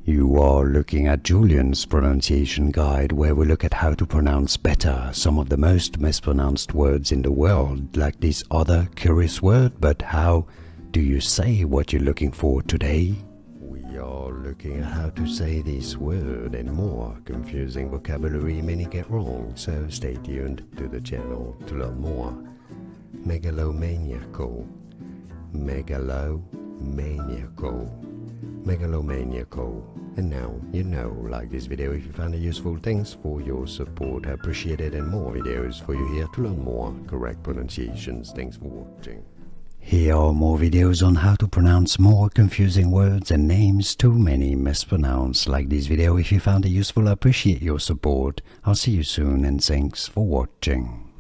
You are looking at Julian's pronunciation guide, where we look at how to pronounce better some of the most mispronounced words in the world, like this other curious word. But how do you say what you're looking for today? We are looking at how to say this word and more confusing vocabulary many get wrong, so stay tuned to the channel to learn more. Megalomaniacal, megalomaniacal, megalomaniacal. And now you know. Like this video if you found it useful. Thanks for your support, I appreciate it, and more videos for you here to learn more correct pronunciations. Thanks for watching. Here are more videos on how to pronounce more confusing words and names too many mispronounced. Like this video if you found it useful, I appreciate your support. I'll see you soon, and thanks for watching.